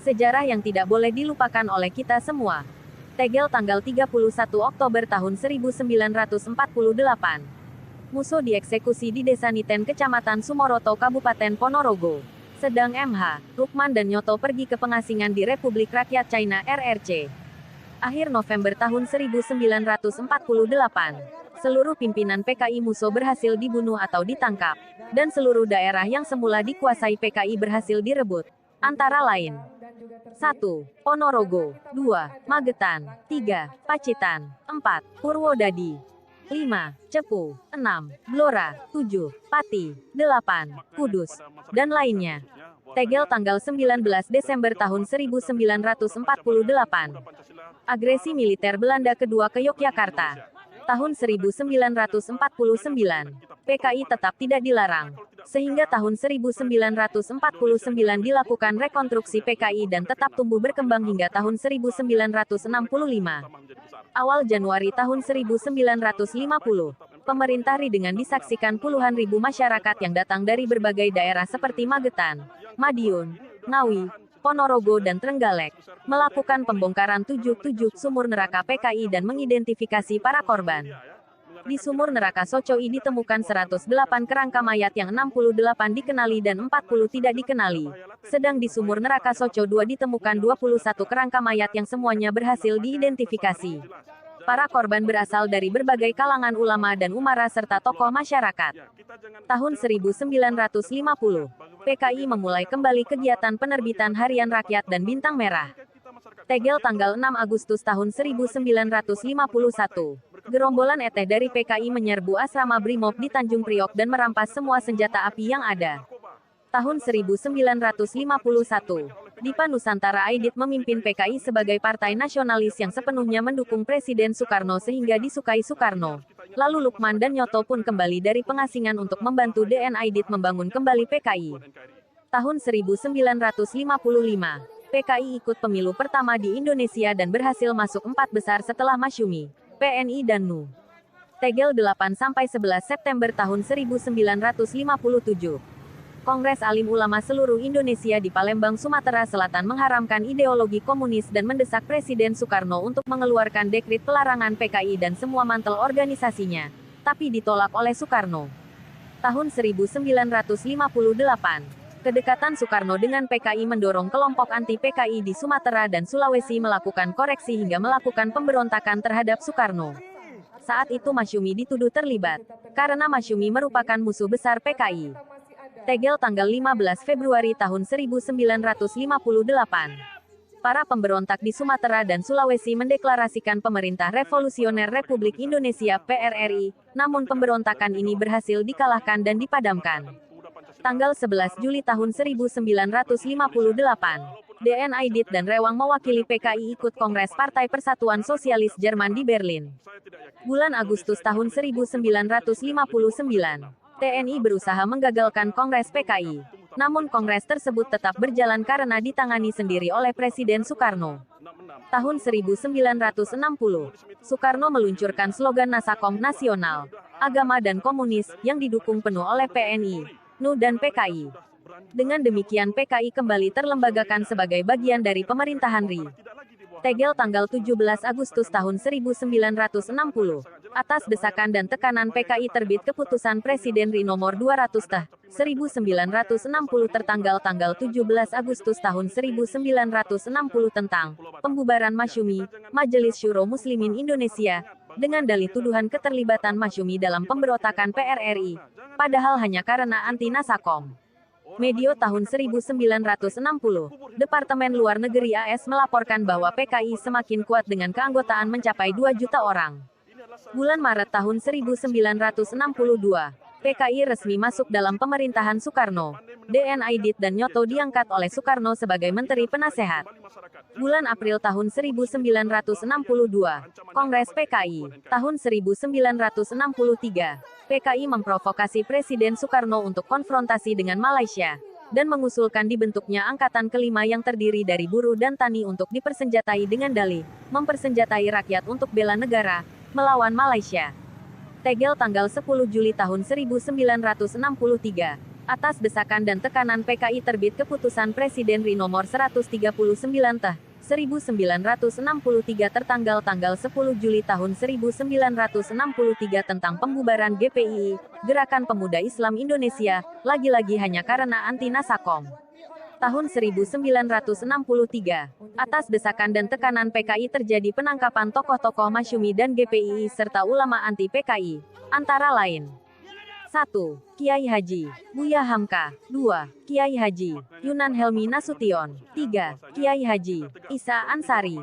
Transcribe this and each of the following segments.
Sejarah yang tidak boleh dilupakan oleh kita semua. Tegel tanggal 31 Oktober tahun 1948. Musuh dieksekusi di Desa Niten Kecamatan Sumoroto Kabupaten Ponorogo. Sedang MH, Lukman dan Nyoto pergi ke pengasingan di Republik Rakyat China RRC. Akhir November tahun 1948. Seluruh pimpinan PKI Muso berhasil dibunuh atau ditangkap. Dan seluruh daerah yang semula dikuasai PKI berhasil direbut. Antara lain 1. Ponorogo 2. Magetan 3. Pacitan 4. Purwodadi 5. Cepu 6. Blora 7. Pati 8. Kudus dan lainnya. Tegel tanggal 19 Desember tahun 1948. Agresi militer Belanda kedua ke Yogyakarta. Tahun 1949, PKI tetap tidak dilarang. Sehingga tahun 1949 dilakukan rekonstruksi PKI dan tetap tumbuh berkembang hingga tahun 1965. Awal Januari tahun 1950, pemerintah RI dengan disaksikan puluhan ribu masyarakat yang datang dari berbagai daerah seperti Magetan, Madiun, Ngawi, Ponorogo dan Trenggalek, melakukan pembongkaran 77 sumur neraka PKI dan mengidentifikasi para korban. Di sumur neraka Socoi ditemukan 108 kerangka mayat yang 68 dikenali dan 40 tidak dikenali. Sedang di sumur neraka Soco 2 ditemukan 21 kerangka mayat yang semuanya berhasil diidentifikasi. Para korban berasal dari berbagai kalangan ulama dan umara serta tokoh masyarakat. Tahun 1950, PKI memulai kembali kegiatan penerbitan Harian Rakyat dan Bintang Merah. Tegel tanggal 6 Agustus tahun 1951. Gerombolan ET dari PKI menyerbu asrama Brimob di Tanjung Priok dan merampas semua senjata api yang ada. Tahun 1951. Dipa Nusantara Aidit memimpin PKI sebagai partai nasionalis yang sepenuhnya mendukung Presiden Soekarno sehingga disukai Soekarno. Lalu Lukman dan Nyoto pun kembali dari pengasingan untuk membantu DN Aidit membangun kembali PKI. Tahun 1955, PKI ikut pemilu pertama di Indonesia dan berhasil masuk 4 besar setelah Masyumi, PNI dan NU. Tegel 8-11 September tahun 1957. Kongres Alim Ulama seluruh Indonesia di Palembang, Sumatera Selatan mengharamkan ideologi komunis dan mendesak Presiden Soekarno untuk mengeluarkan dekrit pelarangan PKI dan semua mantel organisasinya, tapi ditolak oleh Soekarno. Tahun 1958, kedekatan Soekarno dengan PKI mendorong kelompok anti-PKI di Sumatera dan Sulawesi melakukan koreksi hingga melakukan pemberontakan terhadap Soekarno. Saat itu Masyumi dituduh terlibat, karena Masyumi merupakan musuh besar PKI. Tegel tanggal 15 Februari tahun 1958. Para pemberontak di Sumatera dan Sulawesi mendeklarasikan Pemerintah Revolusioner Republik Indonesia PRRI, namun pemberontakan ini berhasil dikalahkan dan dipadamkan. Tanggal 11 Juli tahun 1958, DN Aidit dan Rewang mewakili PKI ikut Kongres Partai Persatuan Sosialis Jerman di Berlin. Bulan Agustus tahun 1959. TNI berusaha menggagalkan Kongres PKI. Namun Kongres tersebut tetap berjalan karena ditangani sendiri oleh Presiden Soekarno. Tahun 1960, Soekarno meluncurkan slogan Nasakom Nasional, Agama dan Komunis, yang didukung penuh oleh PNI, NU dan PKI. Dengan demikian PKI kembali terlembagakan sebagai bagian dari pemerintahan RI. Tegel tanggal 17 Agustus tahun 1960. Atas desakan dan tekanan PKI terbit Keputusan Presiden RI Nomor 200 1960 tertanggal tanggal 17 Agustus tahun 1960 tentang pembubaran Masyumi, Majelis Syuro Muslimin Indonesia, dengan dalih tuduhan keterlibatan Masyumi dalam pemberontakan PRRI, padahal hanya karena anti Nasakom. Medio tahun 1960, Departemen Luar Negeri AS melaporkan bahwa PKI semakin kuat dengan keanggotaan mencapai 2 juta orang. Bulan Maret tahun 1962, PKI resmi masuk dalam pemerintahan Soekarno. DN Aidit dan Nyoto diangkat oleh Soekarno sebagai Menteri Penasehat. Bulan April tahun 1962, Kongres PKI. Tahun 1963, PKI memprovokasi Presiden Soekarno untuk konfrontasi dengan Malaysia, dan mengusulkan dibentuknya Angkatan Kelima yang terdiri dari buruh dan tani untuk dipersenjatai dengan dalih, mempersenjatai rakyat untuk bela negara, melawan Malaysia. Tegel tanggal 10 Juli tahun 1963. Atas desakan dan tekanan PKI terbit Keputusan Presiden RI Nomor 139 Tah. 1963 tertanggal tanggal 10 Juli tahun 1963 tentang pembubaran GPII, Gerakan Pemuda Islam Indonesia, lagi-lagi hanya karena anti Nasakom. Tahun 1963, atas desakan dan tekanan PKI terjadi penangkapan tokoh-tokoh Masyumi dan GPII serta ulama anti PKI, antara lain 1. Kiai Haji Buya Hamka. 2. Kiai Haji Yunan Helmi Nasution. 3. Kiai Haji Isa Ansari.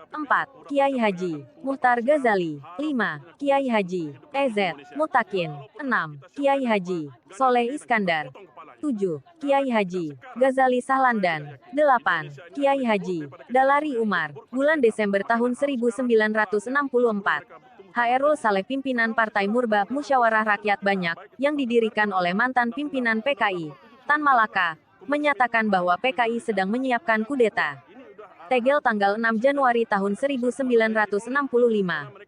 4. Kiai Haji Muhtar Ghazali. 5. Kiai Haji EZ Mutakin. 6. Kiai Haji Soleh Iskandar. 7. Kiai Haji Ghazali Sahlandan. 8. Kiai Haji Dalari Umar. Bulan Desember tahun 1964. Hairul Saleh pimpinan Partai Murba Musyawarah Rakyat Banyak, yang didirikan oleh mantan pimpinan PKI, Tan Malaka, menyatakan bahwa PKI sedang menyiapkan kudeta. Tegel tanggal 6 Januari tahun 1965.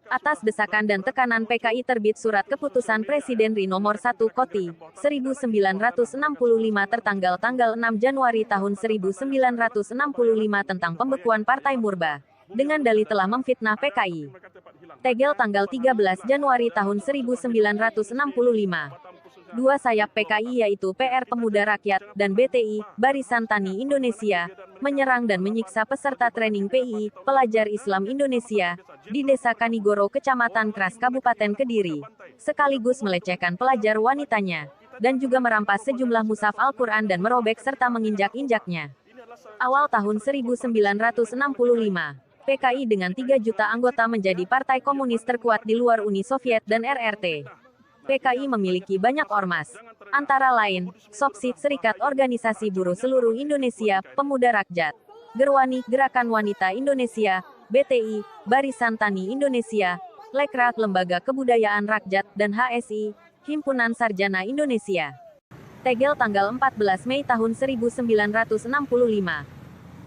Atas desakan dan tekanan PKI terbit Surat Keputusan Presiden RI Nomor 1 Koti, 1965 tertanggal tanggal 6 Januari tahun 1965 tentang pembekuan Partai Murba, dengan dalih telah memfitnah PKI. Tegel tanggal 13 Januari tahun 1965. Dua sayap PKI yaitu PR Pemuda Rakyat dan BTI, Barisan Tani Indonesia, menyerang dan menyiksa peserta training PI, pelajar Islam Indonesia, di Desa Kanigoro Kecamatan Kras Kabupaten Kediri, sekaligus melecehkan pelajar wanitanya, dan juga merampas sejumlah mushaf Al-Quran dan merobek serta menginjak-injaknya. Awal tahun 1965. PKI dengan 3 juta anggota menjadi partai komunis terkuat di luar Uni Soviet dan RRT. PKI memiliki banyak ormas, antara lain, Sopsid Serikat Organisasi Buruh Seluruh Indonesia, Pemuda Rakyat, Gerwani Gerakan Wanita Indonesia, BTI, Barisan Tani Indonesia, Lekrak Lembaga Kebudayaan Rakyat, dan HSI, Himpunan Sarjana Indonesia. Tegel tanggal 14 Mei tahun 1965.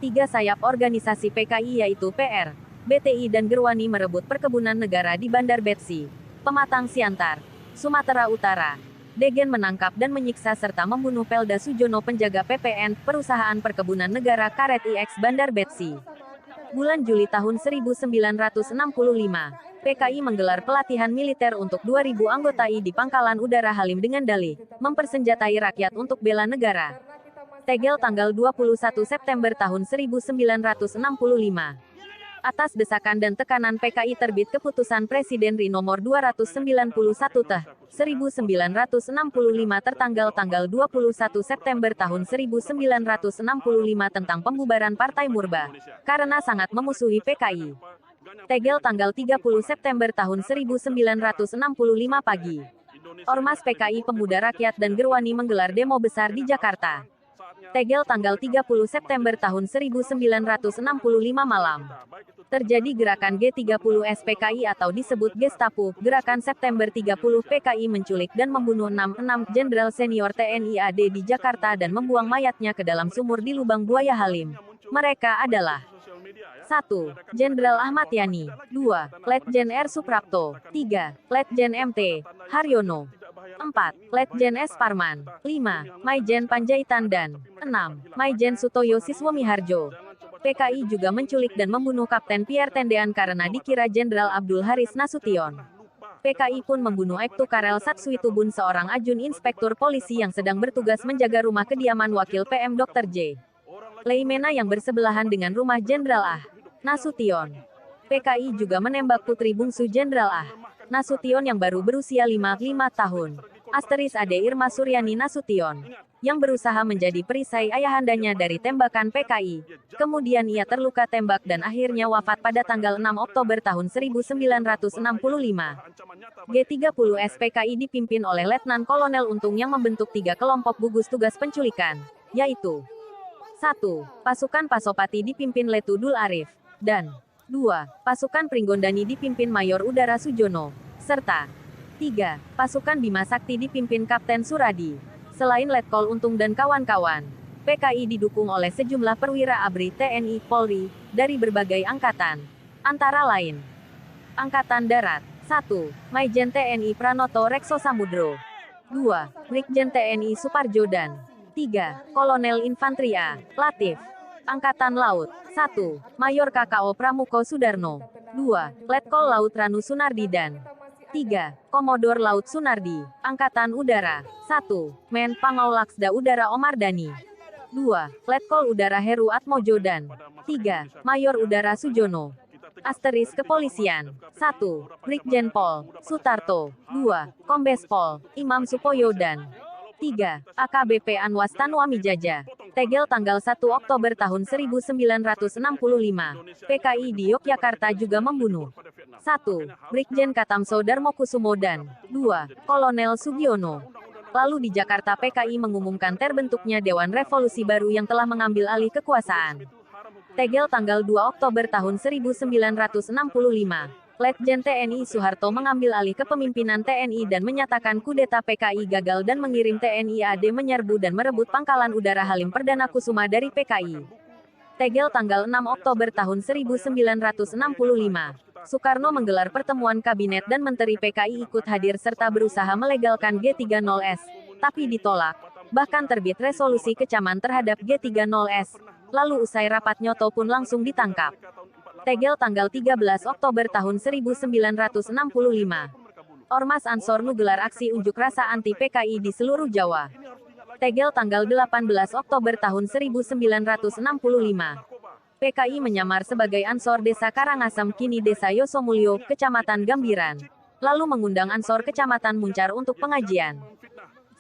3 sayap organisasi PKI yaitu PR, BTI dan Gerwani merebut perkebunan negara di Bandar Betsi, Pematang Siantar, Sumatera Utara. Degen menangkap dan menyiksa serta membunuh Pelda Sujono penjaga PPN, Perusahaan Perkebunan Negara Karet IX Bandar Betsi. Bulan Juli tahun 1965, PKI menggelar pelatihan militer untuk 2.000 anggota I di Pangkalan Udara Halim dengan dalih mempersenjatai rakyat untuk bela negara. Tegel tanggal 21 September tahun 1965. Atas desakan dan tekanan PKI terbit Keputusan Presiden RI Nomor 291 Tah. 1965 tertanggal tanggal 21 September tahun 1965 tentang pembubaran Partai Murba, karena sangat memusuhi PKI. Tegel tanggal 30 September tahun 1965 pagi. Ormas PKI Pemuda Rakyat dan Gerwani menggelar demo besar di Jakarta. Tegel tanggal 30 September tahun 1965 malam. Terjadi gerakan G30 SPKI atau disebut Gestapo, Gerakan September 30 PKI menculik dan membunuh 6 Jenderal Senior TNI AD di Jakarta dan membuang mayatnya ke dalam sumur di Lubang Buaya Halim. Mereka adalah 1. Jenderal Ahmad Yani. 2. Letjen R. Suprapto. 3. Letjen MT. Haryono. 4. Letjen S. Parman. 5. Maijen Panjaitan dan 6. Maijen Sutoyo Siswomiharjo. PKI juga menculik dan membunuh Kapten Pierre Tendean karena dikira Jenderal Abdul Haris Nasution. PKI pun membunuh Aibtu Karel Satsuitubun seorang ajun inspektur polisi yang sedang bertugas menjaga rumah kediaman Wakil PM Dr. J. Leimena yang bersebelahan dengan rumah Jenderal Ah. Nasution. PKI juga menembak putri bungsu Jenderal Ah. Nasution yang baru berusia 55 tahun. Asteris Ade Irma Suryani Nasution, yang berusaha menjadi perisai ayahandanya dari tembakan PKI. Kemudian ia terluka tembak dan akhirnya wafat pada tanggal 6 Oktober tahun 1965. G30 SPKI dipimpin oleh Letnan Kolonel Untung yang membentuk 3 kelompok gugus tugas penculikan, yaitu 1. Pasukan Pasopati dipimpin Letudul Arif, dan 2. Pasukan Pringgondani dipimpin Mayor Udara Sujono, serta 3. Pasukan Bima Sakti dipimpin Kapten Suradi. Selain Letkol Untung dan kawan-kawan, PKI didukung oleh sejumlah perwira ABRI TNI Polri, dari berbagai angkatan. Antara lain, Angkatan Darat, 1. Maijen TNI Pranoto Rekso Samudro. 2. Brigjen TNI Suparjo dan 3. Kolonel Infanteri A. Latif. Angkatan Laut. 1. Mayor KKO Pramuko Sudarno. 2. Letkol Laut Ranu Sunardi dan 3. Komodor Laut Sunardi. Angkatan Udara. 1. Men Panglaksda Udara Omar Dhani. 2. Letkol Udara Heru Atmojo dan 3. Mayor Udara Sujono. Asteris Kepolisian. 1. Brigjen Pol Sutarto. 2. Kombes Pol Imam Supoyo dan 3. AKBP Anwas Tanuami Jaja. Tegel tanggal 1 Oktober tahun 1965. PKI di Yogyakarta juga membunuh 1. Brigjen Katamso Darmokusumo dan 2. Kolonel Sugiono. Lalu di Jakarta PKI mengumumkan terbentuknya Dewan Revolusi Baru yang telah mengambil alih kekuasaan. Tegel tanggal 2 Oktober tahun 1965. Letjen TNI Soeharto mengambil alih kepemimpinan TNI dan menyatakan kudeta PKI gagal dan mengirim TNI AD menyerbu dan merebut Pangkalan Udara Halim Perdana Kusuma dari PKI. Tegel tanggal 6 Oktober tahun 1965. Soekarno menggelar pertemuan kabinet dan menteri PKI ikut hadir serta berusaha melegalkan G30S, tapi ditolak. Bahkan terbit resolusi kecaman terhadap G30S. Lalu usai rapat Nyoto pun langsung ditangkap. Tegel tanggal 13 Oktober tahun 1965. Ormas Ansor Nu gelar aksi unjuk rasa anti PKI di seluruh Jawa. Tegel tanggal 18 Oktober tahun 1965. PKI menyamar sebagai Ansor Desa Karangasem kini Desa Yosomulyo, Kecamatan Gambiran. Lalu mengundang Ansor Kecamatan Muncar untuk pengajian.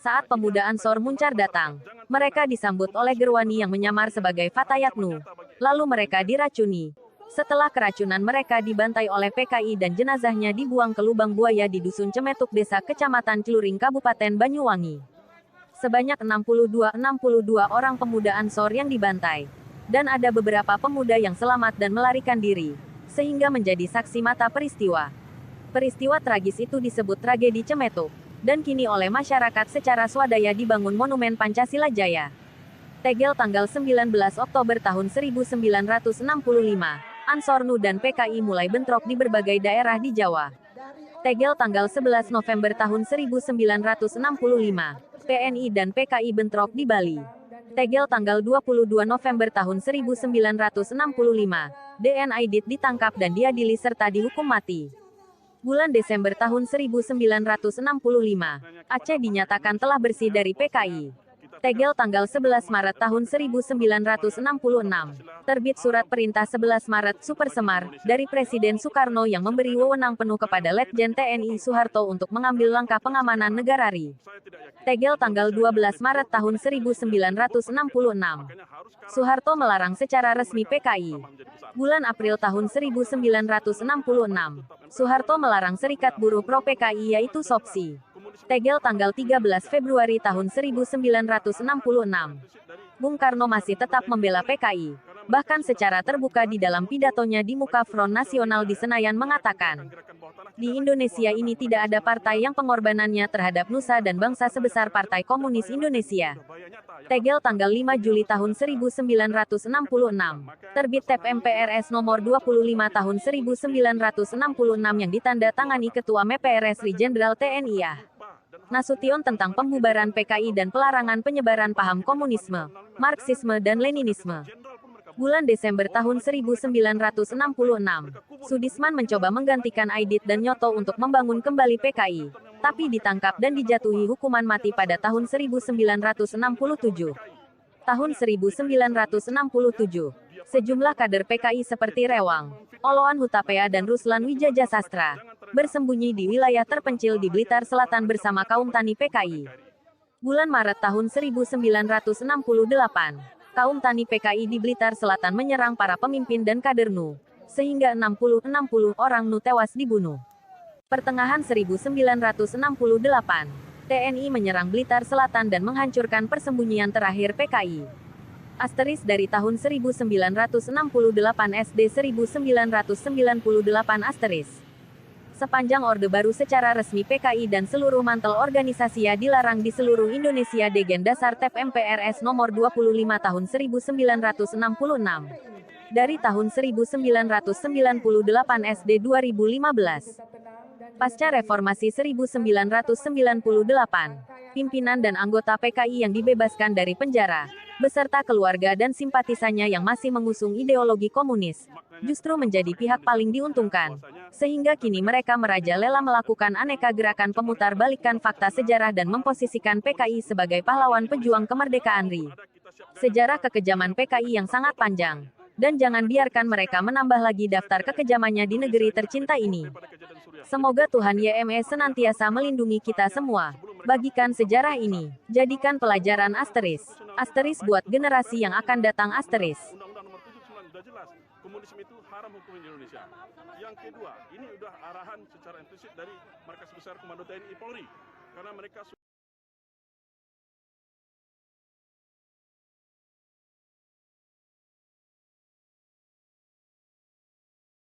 Saat pemuda Ansor Muncar datang, mereka disambut oleh Gerwani yang menyamar sebagai Fatayatnu. Lalu mereka diracuni. Setelah keracunan mereka dibantai oleh PKI dan jenazahnya dibuang ke lubang buaya di Dusun Cemetuk Desa Kecamatan Celuring Kabupaten Banyuwangi. Sebanyak 62 orang pemuda Ansor yang dibantai. Dan ada beberapa pemuda yang selamat dan melarikan diri, sehingga menjadi saksi mata peristiwa. Peristiwa tragis itu disebut tragedi Cemetuk, dan kini oleh masyarakat secara swadaya dibangun Monumen Pancasila Jaya. Tegel tanggal 19 Oktober tahun 1965, Ansor Nu dan PKI mulai bentrok di berbagai daerah di Jawa. Tegel tanggal 11 November tahun 1965, PNI dan PKI bentrok di Bali. Tegel tanggal 22 November tahun 1965, DN Aidit ditangkap dan diadili serta dihukum mati. Bulan Desember tahun 1965, Aceh dinyatakan telah bersih dari PKI. Tegel tanggal 11 Maret tahun 1966, terbit surat perintah 11 Maret Super Semar, dari Presiden Soekarno yang memberi wewenang penuh kepada Letjen TNI Soeharto untuk mengambil langkah pengamanan negara RI. Tegel tanggal 12 Maret tahun 1966, Soeharto melarang secara resmi PKI. Bulan April tahun 1966, Soeharto melarang Serikat Buruh Pro PKI yaitu SOPSI. Tegel tanggal 13 Februari tahun 1966. Bung Karno masih tetap membela PKI. Bahkan secara terbuka di dalam pidatonya di muka Front Nasional di Senayan mengatakan, di Indonesia ini tidak ada partai yang pengorbanannya terhadap nusa dan bangsa sebesar Partai Komunis Indonesia. Tegel tanggal 5 Juli tahun 1966. Terbit TEP MPRS nomor 25 tahun 1966 yang ditanda tangani Ketua MPRS Ri Jenderal TNI A. Nasution tentang pembubaran PKI dan pelarangan penyebaran paham komunisme, Marxisme dan Leninisme. Bulan Desember tahun 1966, Sudisman mencoba menggantikan Aidit dan Nyoto untuk membangun kembali PKI, tapi ditangkap dan dijatuhi hukuman mati pada tahun 1967. Tahun 1967, sejumlah kader PKI seperti Rewang, Oloan Hutapea dan Ruslan Wijaya Sastra bersembunyi di wilayah terpencil di Blitar Selatan bersama kaum tani PKI. Bulan Maret tahun 1968, kaum tani PKI di Blitar Selatan menyerang para pemimpin dan kader NU, sehingga 60 orang NU tewas dibunuh. Pertengahan 1968, TNI menyerang Blitar Selatan dan menghancurkan persembunyian terakhir PKI. Asteris dari tahun 1968 SD 1998 asteris. Sepanjang Orde Baru secara resmi PKI dan seluruh mantel organisasinya dilarang di seluruh Indonesia Degen Dasar TEP MPRS nomor 25 tahun 1966. Dari tahun 1998 SD 2015. Pasca Reformasi 1998, pimpinan dan anggota PKI yang dibebaskan dari penjara, beserta keluarga dan simpatisannya yang masih mengusung ideologi komunis, justru menjadi pihak paling diuntungkan. Sehingga kini mereka merajalela melakukan aneka gerakan pemutar balikan fakta sejarah dan memposisikan PKI sebagai pahlawan pejuang kemerdekaan RI. Sejarah kekejaman PKI yang sangat panjang. Dan jangan biarkan mereka menambah lagi daftar kekejamannya di negeri tercinta ini. Semoga Tuhan YME senantiasa melindungi kita semua. Bagikan sejarah ini. Jadikan pelajaran asteris. Asteris buat generasi yang akan datang asteris. Undang-Undang Nomor 79 sudah jelas, komunisme itu haram hukum Indonesia. Yang kedua, ini udah arahan secara implisit dari Markas Besar Komando TNI Polri, karena mereka